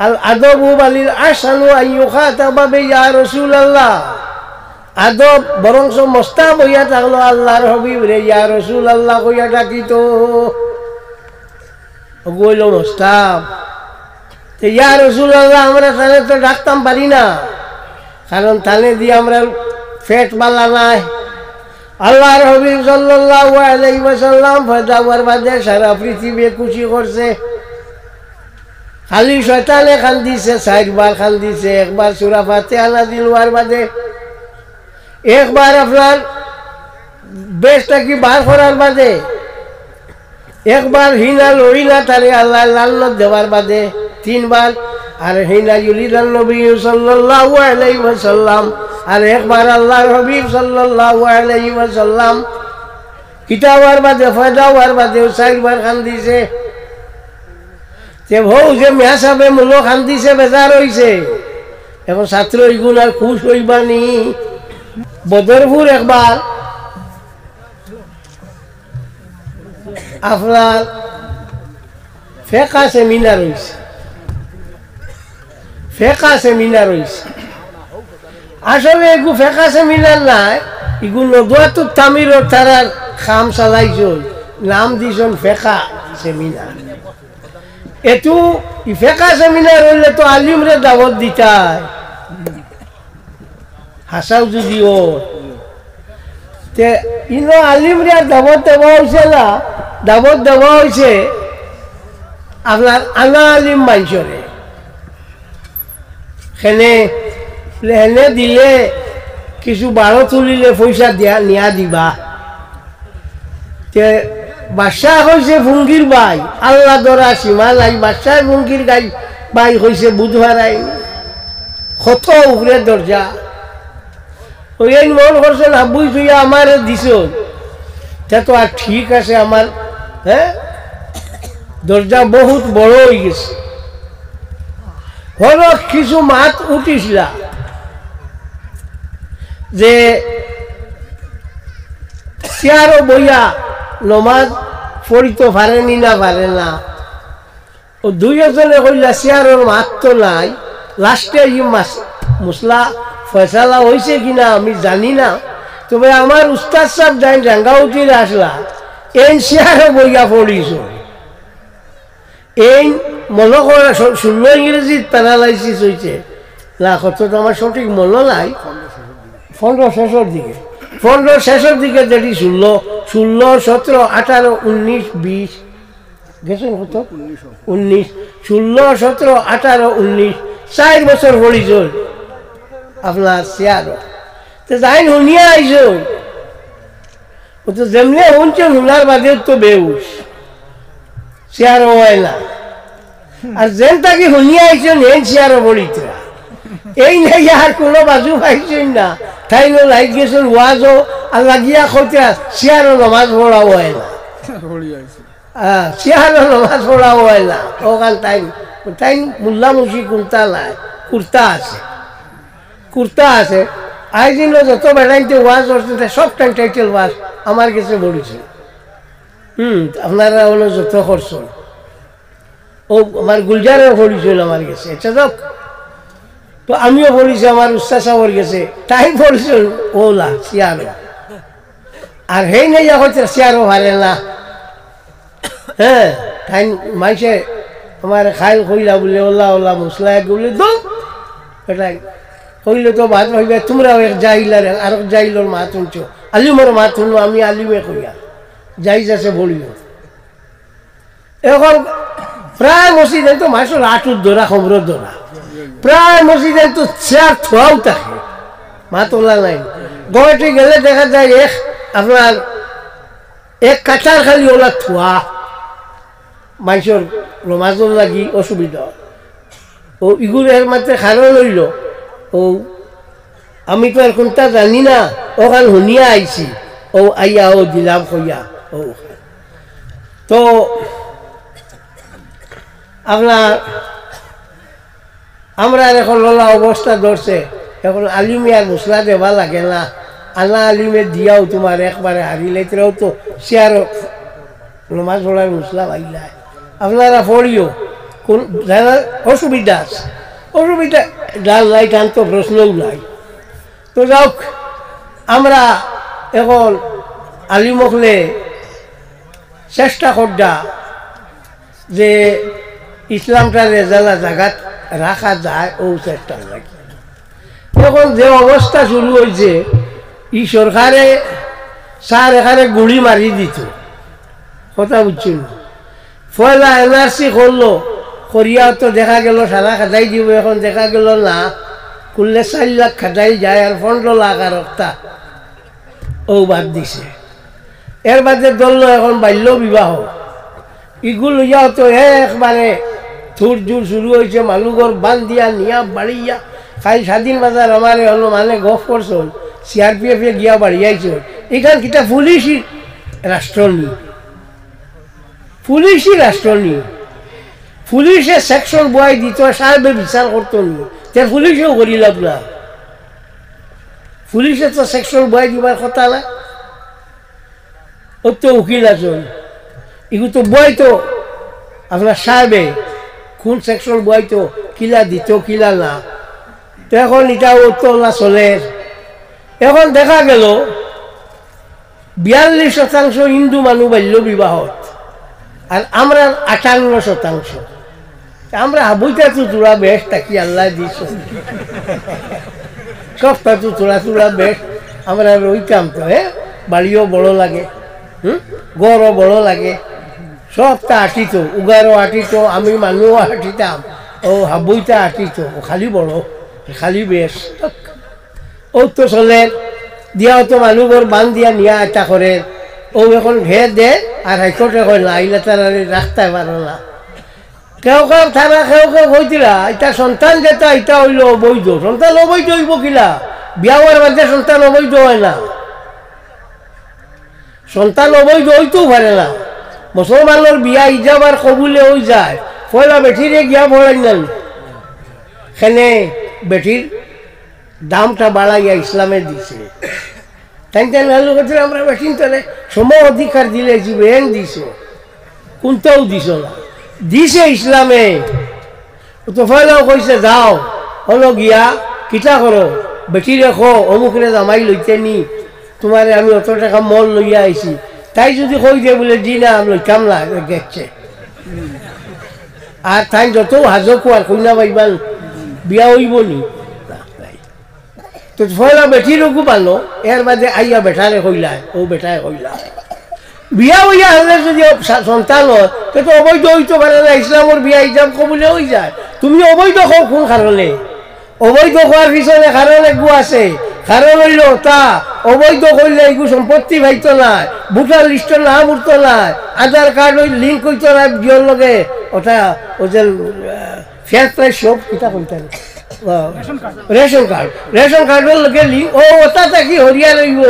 আল আদবু বালিল আহসানু আইয়ুখাতাবা ইয়া রাসূলুল্লাহ আদব বরংস মস্তা বইয়া থাকলো আল্লাহর হাবিব রে ইয়া রাসূলুল্লাহ কইয়া ডাকিত বইল মোস্তাব ইয়া রাসূলুল্লাহ আমরা তাহলে তো ডাকতাম পারি না কারণ তাহলে দিয়ে আমরা ফেট বালা নাই আল্লাহর হাবিব সাল্লাল্লাহু আলাইহি ওয়াসাল্লাম ফজাওয়ার বাদে সারা পৃথিবী খুশি করছে খালি শয়তানে খান দিছে 4 বার খান দিছে একবার সূরা ফাতিহা নাযিল হওয়ার বাদে একবার আপনার বেশটা কি বার করার বাদে একবার হিনা লইলা তারে আল্লাহ লালত দেওয়ার বাদে 3 বার আর হিনা ইউলিদান নবী সাল্লাল্লাহু আলাইহি ওয়াসাল্লাম আর একবার আল্লাহর হাবিব সাল্লাল্লাহু আলাইহি ওয়াসাল্লাম কিতাবার বাদে ফয়দাওয়ার বাদে 4 বার খান দিছে যে ভৌ যে মিয়া সাহেবে মূল খান দিছে বেজার হইছে এখন ছাত্র ইগুন আর খুশ হইবানি বদরপুর একবার আপনার ফেকা সেমিনার হইছে আসলে এগু ফেকা সেমিনার নাই ইগু নদুয়াতুর তামির তারার খাম চালাইছন নাম দিছন ফেকা সেমিনার এটু ফেকা সেমিনার হইলে তো আলিমরে দাওয়াত দিতাই হাসাও যদিও তে ইনো আলিমরে দাওয়াত দেওয়া হয়েছে না দাওয়াত দেওয়া হয়েছে আপনার আনা আলিম মাইসরে হেনে দিলে কিছু বারো তুলিলে পয়সা দিয়া নিয়া দিবা তে বাদশাহ হয়েছে ভুঙ্গির ভাই আল্লাহ দরা সীমা নাই বাদশাহ ভুঙ্গির গাই ভাই হয়েছে বুধবার আই কত উপরে দরজা ওই মন করছেন হাবুই তুই আমার দিছ তা তো আর ঠিক আছে আমার হ্যাঁ দরজা বহুত বড় হয়ে গেছে হলো কিছু মাত উঠিসলা যে চেয়ারও বইয়া নমাজ পড়িতে পারেনি না পারে না ও 2 জনে কইলা চেয়ারের মাত তো নাই লাস্টে ই মশলা ফয়সালা হয়েছে কিনা আমি জানি না তবে আমার উস্তাদ সাহেব যাই রাঙ্গাউটির আসলা এই চেয়ারে বইয়া পড়িছ এই মনে করা 16 ইংরেজিত প্যারালাইসিস হয়েছে না কত আমার সঠিক মনে নাই 15 শেষের দিকে যেটি 16, 17, 18, 19, 20 গেছেন কত 19, 16, 17, 18, 19 4 বছর পড়িছ আপনার চেয়ার তো যাই শুনিয়া আইস তো যেমনি শুনছে শুনার বাদে তো বেউস চেয়ার হয় না আর যেন তাকে শুনিয়া আইসেন এই চেয়ারও পড়িত এই নাই আর কোনো বাজু পাইছেন না তাই লাইট গেছেন ওয়াজও আর লাগিয়া খোঁজা চেয়ারও নমাজ পড়াও হয় না চেয়ারও নমাজ পড়াও হয় না ওখান তাই মুল্লামুখী কুর্তা আছে আইদিন যত বেড়াইতে ওয়াজ করছে সব টাইটেল ওয়াজ আমার কাছে বলেছে আপনারা হলো যত করছেন ও আমার গুলজারও পড়িছিল আমার কাছে এটা যাক তো আমিও বলেছি আমার উস্তাদ সাহেবের গেছে তাই বলছেন ওলা চেয়ারও আর হেই নেই হচ্ছে চেয়ারও পারে না হ্যাঁ তাই মাইসে আমার খাইল কইলা বলে ওলা মশলা বলে দো এটাই কইলে তো ভাত হইবে তোমরাও এক যাইলার আর যাইলর মাত শুনছো আলিমের মাত শুনলো আমি আলিমে কইয়া যাই যাচ্ছে বলিও এখন প্রায় মসজিদে তো মাসের আটুর দোরা খবরের দোরা প্রায় মসজিদে তো চেয়ার থোয়াও থাকে মা তোলা নাই গড়টি গেলে দেখা যায় আপনার এক কাঁচার খালি ওলা থোয়া মানুষের নমাজর লাগি অসুবিধা ও ইগুলের মাত্রে খারো লইল ও আমি তো আর কোনটা জানি না ওখান শুনিয়া আইছি ও আইয়া ও দিলাম কইয়া ও তো আপনার আমরা এখন লোলা অবস্থা ধরছে এখন আলিমে আর মশলা দেওয়া লাগে না আনা আলিমে দিয়াও তোমার একবারে হারিলেও তো সে আর নমাজ পড়ার মশলা ভাইলায় আপনারা পড়িও কোন যারা অসুবিধা আছে অসুবিধা ডাল নাই টান তো প্রশ্নও নাই। তো যাওক আমরা এখন আলিমকলে চেষ্টা করডা যে ইসলামটা রেজালা জায়গাত রাখা যায় ও চেষ্টা লাগে। এখন যে অবস্থা শুরু হয়েছে ই সরকারে স্যার এখানে গুলি মারি দিত কথা বুঝছিল। পয়লা এনআরসি করলো করিয়া তো দেখা গেল সারা খাটাই দিব, এখন দেখা গেল না করলে 4 লাখ খাটাই যায় আর 15 লাখ আর একটা ও বাদ দিছে। এর বাদে ধরলো এখন বাল্য বিবাহ ইগুলো যাও তো একবারে থুর জুর শুরু হয়েছে। মানুষের বান দিয়া নিয়া বাড়িয়া খাই স্বাধীন বাজার আমার হলো মানে গফ করছন CRPF গিয়া বাড়িয়াইছ। এখান কিটা পুলিশই রাষ্ট্র নি, পুলিশই রাষ্ট্র নি। পুলিশে সেকশন বয় দিত সাহেবে বিচার করতো নি, তার পুলিশেও করিলাম না। পুলিশে তো সেকশন বয় দিবার কথা না, ও তো উকিল আছেন এগুলো তো বই তো আপনার সাহেবে কোন সেকশন বই তো কিলা দিত কিলা না। তো এখন এটা ও তো না চলে। এখন দেখা গেল 42% হিন্দু মানুষ বাল্য বিবাহত আর আমরা 58%। আমরা বইটা তো তোরা বেশ তাকি আল্লাহ দিস সবটা তো তোরা বেশ আমরা রইতাম তো। বাড়িও বড় লাগে, গড়ও বড় লাগে, সবটা আটিত, উগারও আটিত, আমি মানুষও আটিতাম, ও হাবইটা আটিত, ও খালি বড় খালি বেশ ও তো চলে দিয়াও তো মানুষের বান দিয়া নিয়া এটা করে ও এখন ঘের দে আর হাইকোর্টে কয় না আইলে তারা রাখতে পারো না। কেউ থানা কেউ হইতিলা এটা সন্তান যেটা এটা হইল অবৈধ, সন্তান অবৈধ হইব কিলা? বিয়া হওয়ার মধ্যে সন্তান অবৈধ হয় না, সন্তান অবৈধ হইতেও পারে না। মুসলমানের বিয়া ইজাব আর কবুলে হয়ে যায়, পয়লা বেঠিরে গিয়া ভরাই নাই সেনে বেঠির দামটা বাড়াইয়া ইসলামে দিছে। তাই আমরা বেঠিন তাহলে সম অধিকার দিলে জীবেন দিছ, কোনটাও দিছ না, দিছে ইসলামে। তো পয়লাও কইছে যাও হলো গিয়া কিতা করো বেটি রেখো অমুকরে জামাই লইতে নি তোমারে আমি অত টাকা মল লইয়া আইছি। তাই যদি কই দিয়ে বলে দি না আমি লইতাম না গেছে। আর তাই যত হাজো কোয়ার কইনা পাইবান বিয়া হইব নি। তো পয়লা বেটির রোগু পালো, এর বাদে আইয়া বেটারে কইলায় ও বেটায় কইলায় বিয়া হইয়া হলে যদি সন্তান হয় তো অবৈধ হইতে পারে না। ইসলামের বিয়া ইজাব কবুলে হয়ে যায়। তুমি অবৈধ হও কোন কারণে? অবৈধ হওয়ার পিছনে কারণ একগু আছে। কারণ হইল তা অবৈধ করলে এগু সম্পত্তি পাইতো না, ভোটার লিস্টের নাম উঠতো না, আধার কার্ড ওই লিঙ্ক হইতো না বিয়ের লগে, ওটা ও যে ফেয়ার প্রাইস সব কিতা কইতে রেশন কার্ডের লগে লিঙ্ক ও ওটা থাকি হরিয়া রইব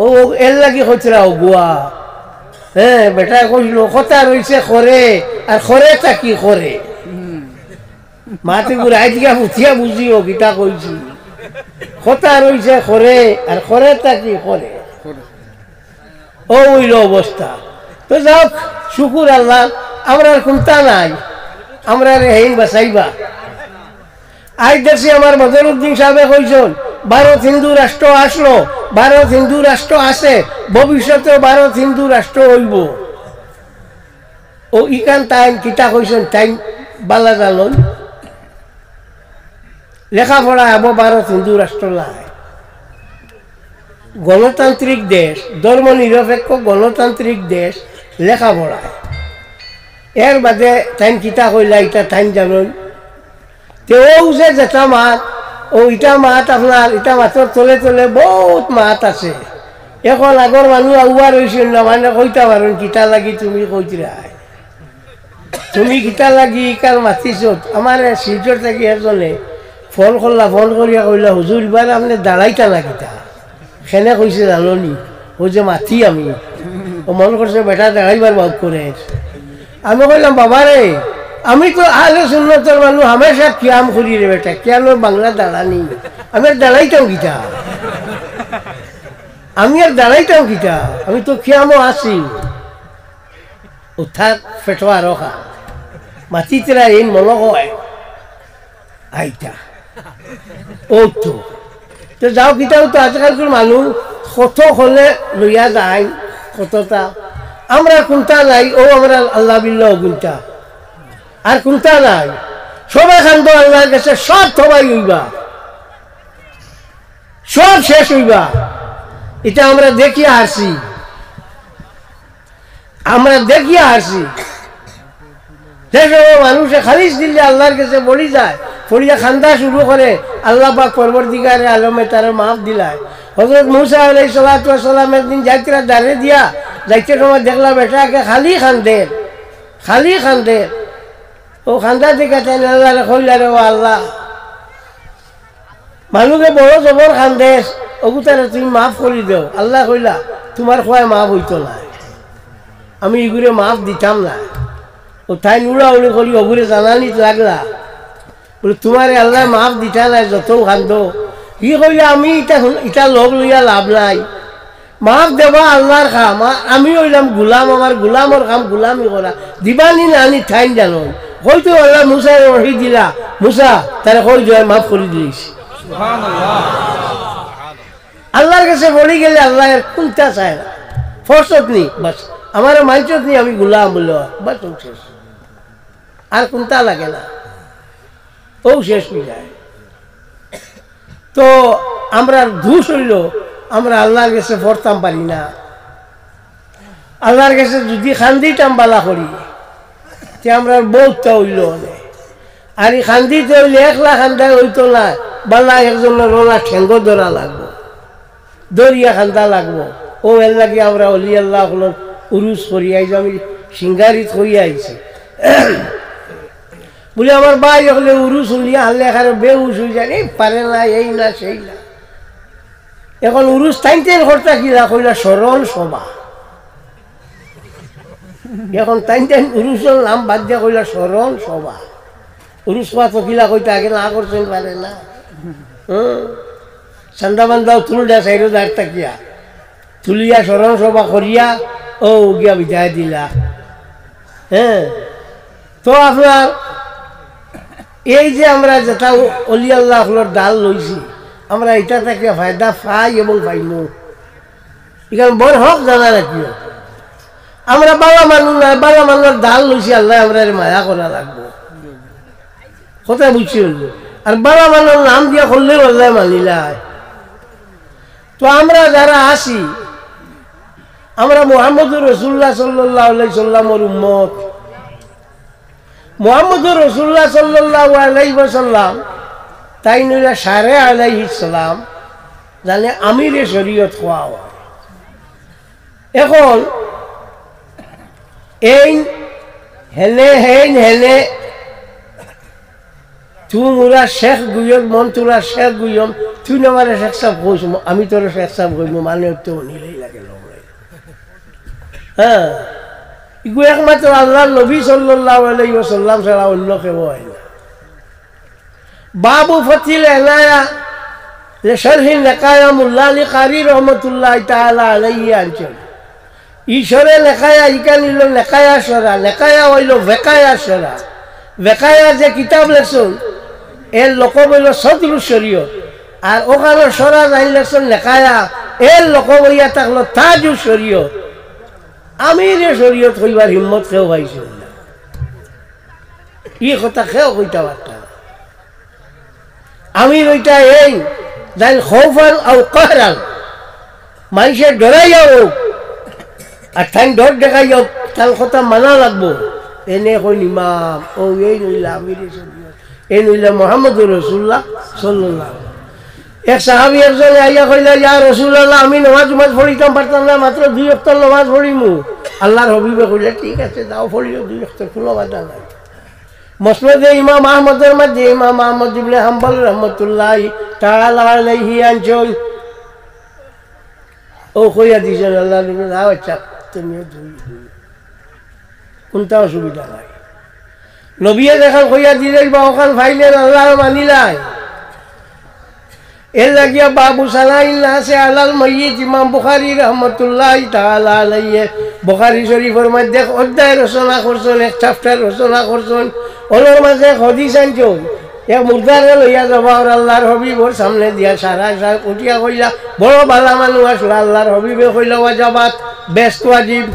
ও এর লাগি হচ্ছিলা ও গুয়া। হ্যাঁ বেটা কইল কথা রয়েছে করে আর করে থাকি করে মাতে ঘুরাই দিয়া উঠিয়া বুঝিও গীতা কইছি কথা রয়েছে করে আর করে থাকি করে ও হইল অবস্থা। তো যাও শুকুর আল্লাহ আমরা চিন্তা নাই, আমরা হেইন বাঁচাইবা। আজ দেখছি আমার বদরুদ্দিন সাহেবে কইছেন ভারত হিন্দু রাষ্ট্র আসলো, ভারত হিন্দু রাষ্ট্র আছে, ভবিষ্যতে ভারত হিন্দু রাষ্ট্র হইব। ও ইকান টাইম কিতা কইছেন টাইম বালা জানন লেখাপড়া হব ভারত হিন্দু রাষ্ট্র নাই। গণতান্ত্রিক দেশ, ধর্ম নিরপেক্ষ গণতান্ত্রিক দেশ লেখাপড়ায়। এর বাদে টাইম কিতা কইলা এটা টাইম জানন তেও যে যেটা মাত ও ইটা মাত আপনার ইটা মাতর তলে তলে বহুত মাত আছে। এখন আগর মানুষ আগুয়া রয়েছেন না মানে কইতা পারেন কিতা লাগি তুমি কইতরা তুমি কিতা লাগি কার মাতিছ। আমার শিলচর থাকি এজনে ফোন করলা, ফোন করিয়া কইলা হুজুর এবার আপনি দাঁড়াইতা না কিতা সেনে কইছে জাননি ও যে মাতি আমি ও মন করছে বেটা দাঁড়াইবার ভাব করে। আমি কইলাম বাবারে আমি তো আহলে সুন্নতের মানুষ হামেশা কিয়াম করি রে বেটা, কেন বাংলা দাঁড়ানি আমি আর দাঁড়াইতাম কিতা, আমি আর দাঁড়াইতাম কিতা, আমি তো কিয়ামও আছি। উঠার ফেটোয়া রখা মাতিতরা এই মনে হয় আইতা ও তো যাও কিতাও তো আজকালকার মানুষ কত হলে লইয়া যায় কতটা আমরা কোনটা নাই ও আমরা আল্লাহ বিল্লাহ কোনটা আর কোনটা নাই সবাই খান্দ আল্লাহর কাছে সব সবাই হইবা সব শেষ হইবা এটা আমরা দেখিয়া আসি মানুষে খালিস দিলে আল্লাহর কাছে বলি যায় ফরিয়া খান্দা শুরু করে আল্লাহ পাক পরবর্তীকারে আলমে তারা মাফ দিলায় হযরত মুসা আলাইহিস সালাতু ওয়াস সালাম একদিন যাত্রা দাঁড়ে দিয়া যাইতে সময় দেখলাম বেটাকে খালি খান্দে ও খান্দা দিকে তাই আল্লাহ কইলা রে ও আল্লাহ মানুষকে বড় জবর খান্দে ওগুতারে তুমি মাফ করে দাও আল্লাহ কইলা তোমার খোয়াই মাফ হইতো না আমি এগুলো মাফ দিতাম না ও তাই নুড়া উড়ে করি ওগুলো জানানি লাগলা বলে তোমার আল্লাহ মাফ দিতা নাই যত খান্দ ই কইলে আমি ইটা লগ লইয়া লাভ নাই মাফ দেবা আল্লাহর কাম আমি হইলাম গোলাম আমার গোলামর কাম গোলামি করা দিবানি না আনি ঠাইন জানো হয়তো আল্লাহ মুসা রহি দিলা মুসা তারা কই যায় মাফ করে দিলিস আল্লাহর কাছে বলি গেলে আল্লাহ কোনটা চায় না ফরসত নি বাস আমার মাইচত নি আমি গোলাম বলল বাস ও শেষ আর কোনটা লাগে না ও শেষ হয়ে যায় তো আমরা ঘুষ হইল আমরা আল্লাহর কাছে পড়তাম পারি না আল্লাহর কাছে যদি খান্দিটাম বালা করি তে আমরা বহুতটা হইল আর এই খান্দিতে হইলে একলা খান্দায় হইতো না বালা একজনের রোলা ঠেঙ্গ ধরা লাগবো দরিয়া খান্দা লাগবো ও এর লাগে আমরা অলি আল্লাহ উরুস করি আইজ আমি সিঙ্গারিত করি আইছি বলে আমার ভাই হলে উরুস উলিয়া হারলে এখানে বেউস হয়ে যায় এই পারে না এই না সেই না এখন উরুস টাইনটেন করতে কিনা কইলা স্মরণ সভা এখন টাইনটেন উরুসের নাম বাদ দিয়া কইলা স্মরণ সভা উরুস পা তো কিলা কইতে আগে না করছেন পারে না চান্দা বান্দাও তুল দেয় সাইডে দাঁড় থাকিয়া তুলিয়া স্মরণ সভা করিয়া ও গিয়া বিদায় দিলা হ্যাঁ তো আপনার এই যে আমরা যেটা অলি আল্লাহর ডাল লইছি আমরা এটা থেকে ফায়দা পাই এবং পাইমু এখানে বড় হক জানা রাখিও আমরা বাবা মানুষ না বাবা মানুষের ডাল লইছি আল্লাহ আমরা মায়া করা লাগবো কথা বুঝছি আর বাবা মানুষের নাম দিয়া করলে আল্লাহ মানিলায় তো আমরা যারা আসি আমরা মুহাম্মদুর রাসূলুল্লাহ সাল্লাল্লাহু আলাইহি সাল্লামের উম্মত মুহাম্মদুর রাসূলুল্লাহ সাল্লাল্লাহু আলাইহি ওয়াসাল্লাম তাই নইলা সারে আলাইহিস সালাম জানে আমিরে শরীয়ত হওয়া হয় এখন এই হেনে তুমরা শেখ গুয়ম মন তোরা শেখ গুয়ম তুই আমার শেখ সাহেব কইস আমি তোর শেখ সাহেব কইব মানে তো নিলেই লাগে হ্যাঁ এগুলো একমাত্র আল্লাহ নবী সাল্লাল্লাহু আলাইহি ওয়াসাল্লাম ছাড়া অন্য কেউ হয় না বাবু ফতিল এনায়া লিশরহি লাকায়া মুল্লা আলী কারি রহমাতুল্লাহি তাআলা আলাইহি আনছেন ঈশ্বরে লেখায়া ইকান হইল লেখায়া সরা লেখায়া হইল বেকায়া সরা বেকায়া যে কিতাব লেখছেন এর লোক বইল সদরু শরীয়ত আর ওখানে সরা যাই লেখছেন লেখায়া এর লোক বইয়া থাকলো তাজু শরীয়ত আমিরে শরীয়ত হইবার হিম্মত কেউ পাইছিল না ই কথা কেউ কইতা পারত আমির ওইটা এই যাই খৌফান আর কহরান মানুষের ডরাইয়া হোক আর ঠান ডর দেখাই হোক তার কথা মানা লাগবো এনে কইন ইমাম ও এই নইলা আমিরে শরীয়ত এই নইলা মুহাম্মদুর রাসূলুল্লাহ সাল্লাল্লাহু এক সাহাবী একজন আইয়া কইলা ইয়া রাসূলুল্লাহ আমি নামাজ পড়িতাম পারতাম না মাত্র 2 ওয়াক্ত নামাজ পড়িমু আল্লাহর হাবিবে কইলা ঠিক আছে দাও পড়িও 2 ওয়াক্ত কোনো বাধা নাই মুসনাদে ইমাম আহমদের মধ্যে ইমাম আহমদ ইবনে হাম্বল রাহমাতুল্লাহি তাআলা আলাইহি আনছেন ও কইয়া দিছেন আল্লাহর নবী নাও আচ্ছা তুমিও দুই কোনটা অসুবিধা নাই নবীয়ে দেখান কইয়া দিলেই বা ওখান ফাইলেন আল্লাহ মানিলাই এর লাগিয়া বাবু সালাইল নাসে আলাল মাইয়িত ইমাম বুখারী রাহমাতুল্লাহি তাআলা আলাইহি বুখারী শরীফের মধ্যে অধ্যায় রচনা করছেন, এক চ্যাপ্টার রচনা করছেন। ওর মাঝে হাদিস আনছেন, এক মুর্দারে লইয়া যাবা আর আল্লাহর হবিবর সামনে দিয়া সারা উঠিয়া কইলা, বড় ভালা মানুষ আসলো, আল্লাহর হবিবে কইলা ওয়াজাবাত বেস্ট ওয়াজিব।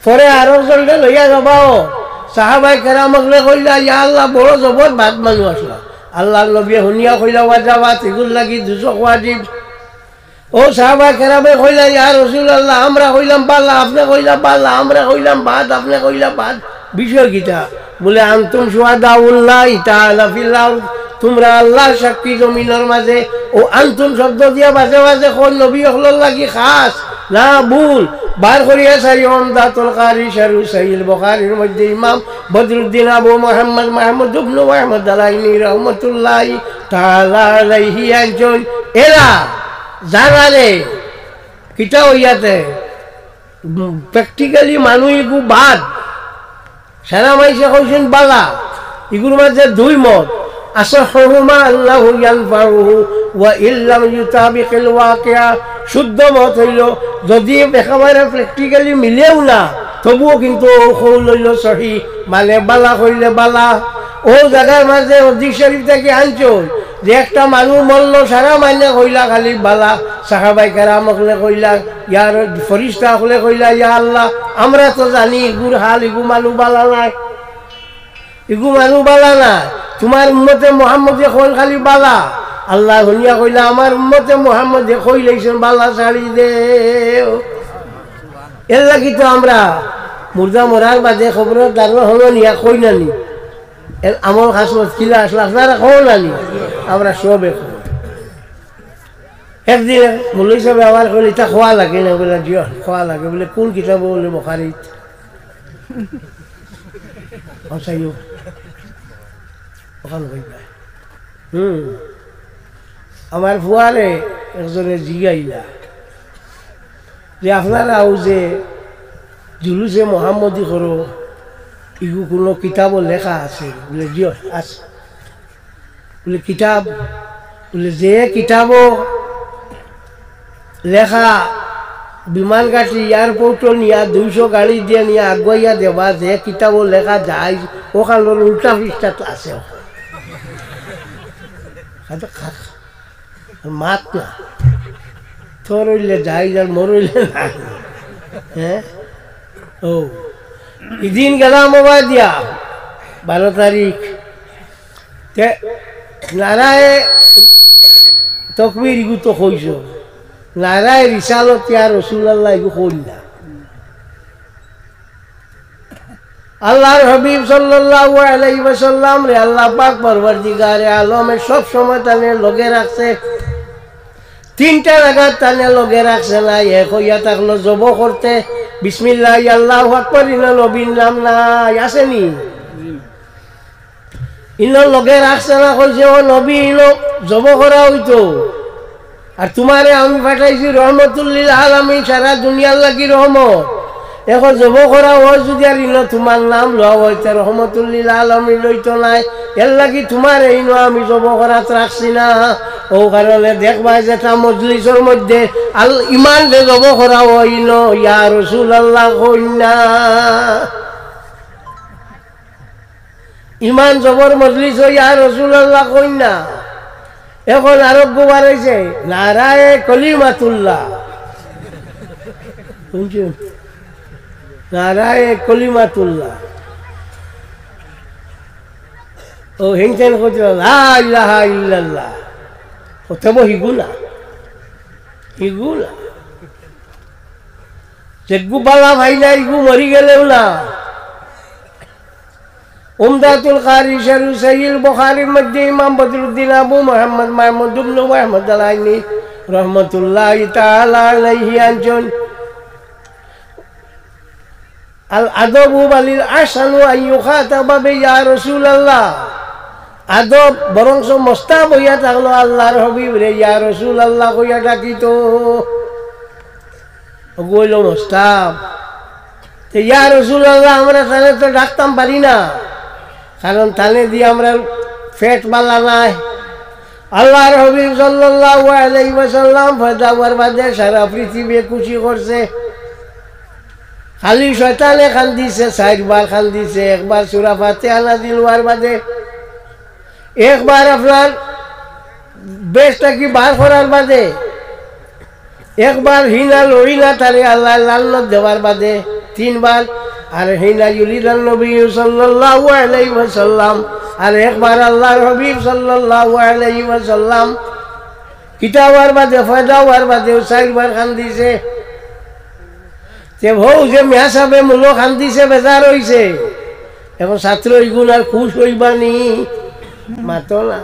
পরে আরো জলদে লইয়া যাবাও, সাহাবাই কেরামকলে কইলা, ইয়া আল্লাহ বড় জবর বাদ মানুষ আসলো, আল্লাহর নবী শুনিয়া কইলা ওয়াজাবাত এগুলো লাগি দুশো ওয়াজিব। ও সাহাবাই কেরামে কইলা, ইয়া রাসূলুল্লাহ আমরা কইলাম বালা, আপনি কইলা বালা, আমরা কইলাম বাদ, আপনি কইলা বাদ। বিষয় কিটা? বলে আনতুম শুহাদাউল্লাহি তাআলা ফিল আরদ, তোমরা আল্লাহর সাক্ষী জমিনের মাঝে। ও আনতুম শব্দ দিয়া মাঝে মাঝে কোন নবী হলর লাগি খাস না ভুল বার করিয়া সারি উমদাতুল কারি শারহু সহিহ বুখারীর মধ্যে ইমাম বদরুদ্দিন আবু মুহাম্মদ মাহমুদ ইবনে আহমদ আলাইহি রাহমাতুল্লাহি তাআলা আলাইহি আনজন। এরা জানালে কিটা হইয়াতে প্র্যাকটিক্যালি মানুষ এগু বাদ সারা মাইসে কইছেন বালা। এগুলোর মাঝে দুই মত, আসহুমা আল্লাহু ইয়ানফাউহু ওয়া ইল্লাম ইউতাবিকিল ওয়াকিয়া। শুদ্ধ মত হইল যদি একেবারে প্র্যাকটিক্যালি মিলেও না তবুও কিন্তু কৌল হইল সহি, মানে বালা কইলে বালা। ও জায়গার মাঝে হাদিস শরীফ থেকে আনছন যে একটা মানুষ মরল, সারা মাইনে কইলা খালি বালা। সাহাবাই কেরামকলে কইলা, ইয়ার ফরিস্তা হলে কইলা, ইয়া আল্লাহ আমরা তো জানি ইগুর হাল, ইগু মানুষ বালা নাই, ইগু মানুষ বালা নাই, তোমার উম্মতে মুহাম্মদে কইল খালি বালা। আল্লাহ শুনিয়া কইলা, আমার উম্মতে মুহাম্মদে কইলেছেন বালা ছাড়ি দে। এর লাগি তো আমরা মুর্দা মরার বাদে খবর দাঁড়ো হলো নিয়া কই নানি আমার খাসমত কিলা আসলে আপনারা কও নানি, আমরা সবে কই। একদিন মৌলভী সাহেব আবার কইলে তা খোয়া লাগে না, বলে জিও খোয়া লাগে। বলে কোন কিতাব? বলে বুখারীত। চাইও ওখান কইবা। আমার ফুয়ারে একজনে জিগাইলা যে আপনারাও যে জুলুসে মোহাম্মদী করো, ইগু কোনো কিতাবও লেখা আছে? বলে জিও আছে। বলে কিতাব? বলে যে কিতাবও লেখা বিমান ঘাটি এয়ারপোর্টও নিয়া 200 গাড়ি দিয়ে নিয়ে আগুয়াইয়া দেবা, যে কিতাবও লেখা যায় ওখানোর উল্টা পৃষ্ঠা আছে। মাত না তোর হইলে যাই যার মরইলে না। হ্যাঁ, ও এদিন গেলাম মোবাইল দিয়া 12 তারিখ নারায় তকবির ইগু তো কইস, নারায় রিসালত ইয়া রাসূলুল্লাহ ইগু কই না। আল্লাহর হাবিব সাল্লাল্লাহু আলাইহি ওয়াসাল্লাম রে আল্লাহ পাক পরওয়ারদিগারে আলমে সব সময় তানে লগে রাখছে। 3টা জায়গা তানে লগে রাখছে না, এক হইয়া থাকলো জব করতে বিসমিল্লাহ আল্লাহু আকবার, ইনা নবীর নাম নাই আসেনি, ইনা লগে রাখছে না। কইছে ও নবী ইনো জব করা হইতো, আর তোমারে আমি পাঠাইছি রহমতুল লিল আলামিন, সারা দুনিয়ার লাগি রহমত। এখন জব করা হয় যদি আর ইনো তোমার নাম লওয়া হইতে রহমতুল লিল আলামিন লইতো নাই, এর লাগি তোমার এইনো আমি জব করাত রাখছি না। ও কারণে দেখবা যেটা মজলিসের মধ্যে আল ইমান যে জব করা হইল ইয়া রাসূলুল্লাহ কই না, ইমান জবর মজলিস ইয়া রাসূলুল্লাহ কই না। এখন আরোগ্য বাড়াইছে নারায়ে কলিমাতুল্লাহ, শুনছেন? নারায়ে কলিমাতুল্লাহ। ও হিংসেন করতে লা ইলাহা ইল্লাল্লাহ, তব হিগুলা হিগুলা যেগু বালা ভাই না, ইগু মরি গেলেও না। উমদাতুল কারি শারহু সহিহ বুখারীর মধ্যে ইমাম বদরুদ্দিন আবু মুহাম্মদ মাহমুদ ইবনে আহমদ আলাইহি রাহমাতুল্লাহি তাআলা আলাইহি আনজন। আল আদবু বালিল আহসানু আন ইউখাতাবা বিয়া রাসূলুল্লাহ, আদব বরংস মস্তাব হইয়া থাকলো আল্লাহর হাবিব রে ইয়া রাসূলুল্লাহ কইয়া ডাকিত, গইল মস্তাব। ইয়া রাসূলুল্লাহ আমরা তাহলে তো ডাকতাম পারি না, কারণ তানে দিয়ে আমরা ফেট বালা নাই। আল্লাহর হাবিব সাল্লাল্লাহু আলাইহি ওয়াসাল্লাম ফয়দাওয়ার বাদে সারা পৃথিবী খুশি করছে। খালি শয়তানে কান্দিছে, 4 বার কান্দিছে। একবার সূরা ফাতিহা নাযিল হওয়ার বাদে, একবার আপনার বেশটা কি বার করার বাদে, একবার হিনা লইনা তারে আল্লাহ লালত দেওয়ার বাদে 3 বার, আর হিনা ইউলিদান নবী সাল্লাল্লাহু আলাইহি ওয়াসাল্লাম, আর একবার আল্লাহর হাবিব সাল্লাল্লাহু আলাইহি ওয়াসাল্লাম কিতাবার বাদে ফয়দাওয়ার বাদে 4 বার কান্দিছে। যে ভৌ যে মিয়া সাহেবে মূলো কান্দিছে, বেজার হইছে, এখন ছাত্র ইগুণ আর খুশ হইবানি মাতো না।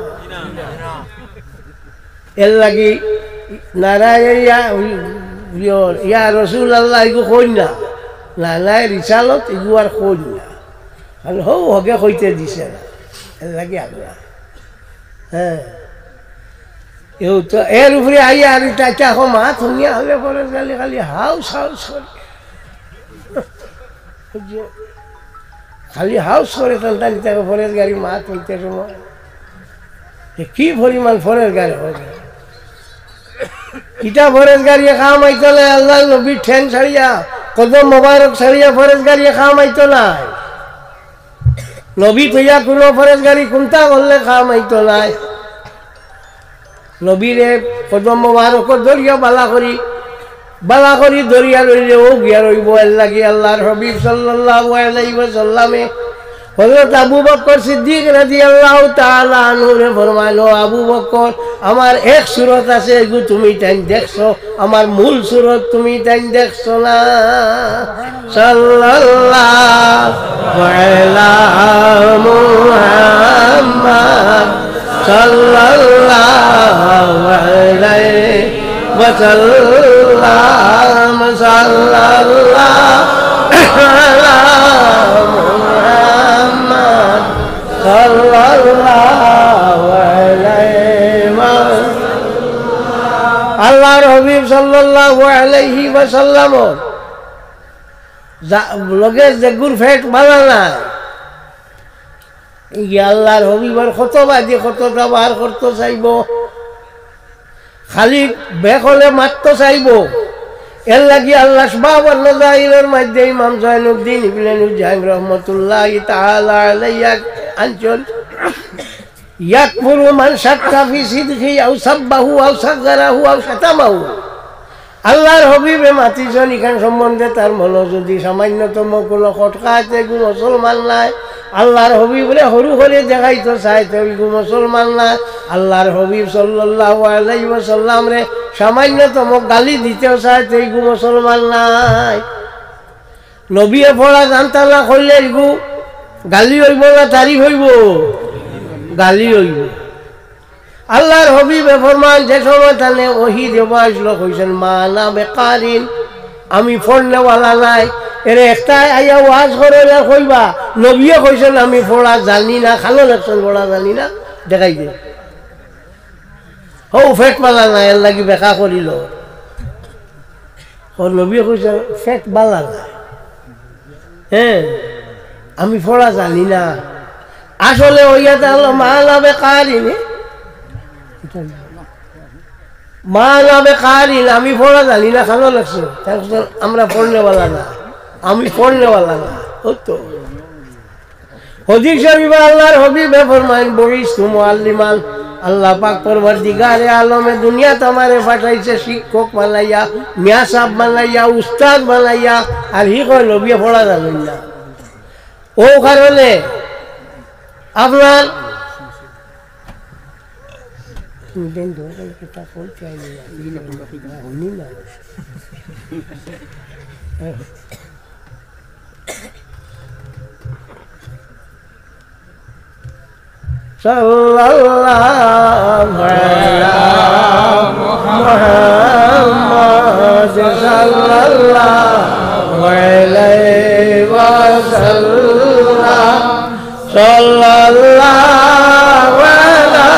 এর লাগি নারায়ণ ইয়া রসুল আল্লাহ এগু কই না, না নাই রিসালত এগু আর কই না, কারণ হৌ হকে কইতে দিছে না। এর লাগি আল্লাহ হ্যাঁ এও তো এর উপরে আইয়া আর এটা মা শুনিয়া হলে পরে খালি খালি হাউস হাউস করে, খালি হাউস করে টানটানি তাকে ফরের গাড়ি মা তুলতে সময় কি পরিমাণ ফরের গাড়ি হবে। ইটা ফরেজ গাড়িয়ে খাওয়া মাইতো না, আল্লাহ নবীর ঠ্যাং ছাড়িয়া কদম মোবারক ছাড়িয়া ফরেজ গাড়িয়ে খাওয়া মাইতো না। নবী তৈয়া কোনো ফরেজ গাড়ি কোনটা করলে খাওয়া মাইতো নাই। নবীরে কদম মোবারক দরিয়া বালা করি দরিয়া রইলে ও গিয়া রইব। এর লাগি আল্লাহর হাবিব সাল্লাল্লাহু আলাইহি ওয়াসাল্লামে হযরত আবু বকর সিদ্দিক রাদিয়াল্লাহু তাআলা আনহুরে ফরমাইলো, আবু বকর আমার এক সূরত আছে, এগু তুমি তাই দেখছো, আমার মূল সূরত তুমি তাই দেখছো না। সাল্লাল্লাহু আলা মুহাম্মদ সাল্লাল্লাহু আলাইহি ওয়াসাল্লাম, সাল্লাল্লাহু আলা মুহাম্মদ সাল্লাল্লাহু আলাইহি ওয়াসাল্লাম। আল্লাহর হাবিব সাল্লাল্লাহু আলাইহি ওয়াসাল্লাম লগে যেগুর ফেট বালা নাই, আল্লাহর হাবিবের কত বাজে কতটা বার করতে চাইব, খালি বেকলে মারতে চাইব। এর লাগি আল্লাহ সুবহানাহু ওয়া তাআলার মধ্যে ইমাম জয়নুদ্দিন ইবনে নুজাইম রাহমাতুল্লাহি তাআলা আলাইহি আনচল ইয়াকফুরু মান শাক্কা ফি সিদকি আও সাব্বাহু আও সাগরাহু আও শাতামাহু। আল্লাহর হাবিবে মাতিছেন এখান সম্বন্ধে তার মনে যদি সামান্যতম কোনো খটকা আছে, গু মুসলমান নাই। আল্লাহর হাবিবরে সরু করে দেখাইতো চাইতো গু মুসলমান নাই। আল্লাহর হাবিব সাল্লাল্লাহু আলাইহি ওয়াসাল্লাম রে সামান্যতম গালি দিতেও চাইতো গু মুসলমান নাই। নবীয়ে পড়া জানতা না করলে গু গালি হইব না তারিফ হইব? গালি হইব। আল্লাহর হাবিবে ফরমান যে সময় তানে ওহী দেওয়া আসলো কইছেন মা না বেকারিন, আমি ফোননেওয়ালা নাই। এর একটা আইয়া ওয়াজ করে কইবা নবীয়ে কইছেন আমি পড়া জানি না, খালো লেকশন পড়া জানি না, দেখাই দে হৌ ফেট পালা নাই। এর লাগি বেকা করিল নবীয়ে কইছেন ফেট বালা নাই, হ্যাঁ আমি পড়া জানি না। আসলে ওইয়াতে হলো মা না বেকারিন, মা নামে কারিন, আমি পড়া জানি না, খানো লাগছে। আমরা পড়নেওয়ালা না, আমি পড়নেওয়ালা না। তো হাদিস শরীফে আল্লাহর হাবিবে ফরমায়েন বইস্তু মুআল্লিমান, আল্লাহ পাক পরওয়ারদিগারে আলমে দুনিয়াত আমারে পাঠাইছে শিক্ষক বানাইয়া, মিয়া সাহেব বানাইয়া, উস্তাদ বানাইয়া। আর হি কয় নবী পড়া জানেন না। ও কারণে আপনার সাল্লাল্লাহু আলা মুহাম্মদ সাল্লাল্লাহু আলাইহি ওয়াসাল্লাম, সাল্লাল্লাহু আলা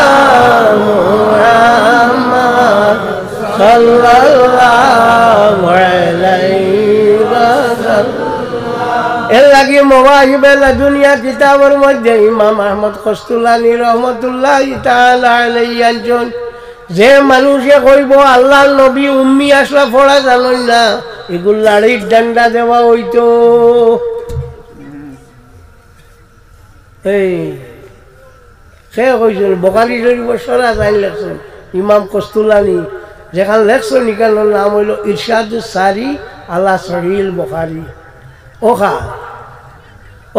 মুহাম্মদ সাল্লাল্লাহু আলাইহি ওয়াসাল্লাম। এর লাগি সাহিবেলা দুনিয়া কিতাবের মধ্যে ইমাম আহমদ কস্তুলানি রহমতুল্লাহ তাআলা আলাইহি আনছেন যে মানুষে কইব আল্লাহর নবী উম্মি আসলা পড়া জানেন না এগুলো লাড়ির ডান্ডা দেওয়া হইতো। এই সে কইছেন বুখারী শরীফ সরা যাই লেখছেন ইমাম কস্তুলানি যেখানে লেখছেন নিকানোর নাম হইল ইরশাদুস সারি আলা সহিল বুখারী। ওখা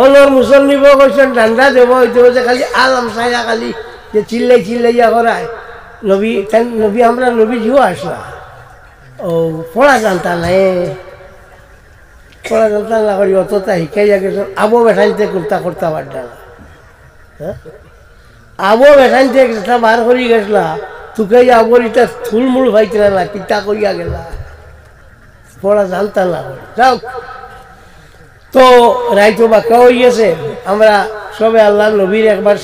ওলোর মুসল্লিব কইছেন ডান্ডা দেব হইতো যে খালি আলাম ছায়া খালি যে চিল্লাইয়া করায় নবী নবী আমরা নবী জিও আসলা ও পড়া জানতা নাই পড়া জানতা না করি অতটা শিকাইয়া গেছে আবো বেঠাইতে করতা পারডা না হ্যাঁ আবো বেঠাইতে একটা বার করি গেছলা তোকে আবর ইটা থুলমুল ভাইতে না কিতা করিয়া গেলা পড়া জানতা না যাও। তো রাইতো বাক্কা হইয়াছে আমরা সবে আল্লাহ নবীর একবার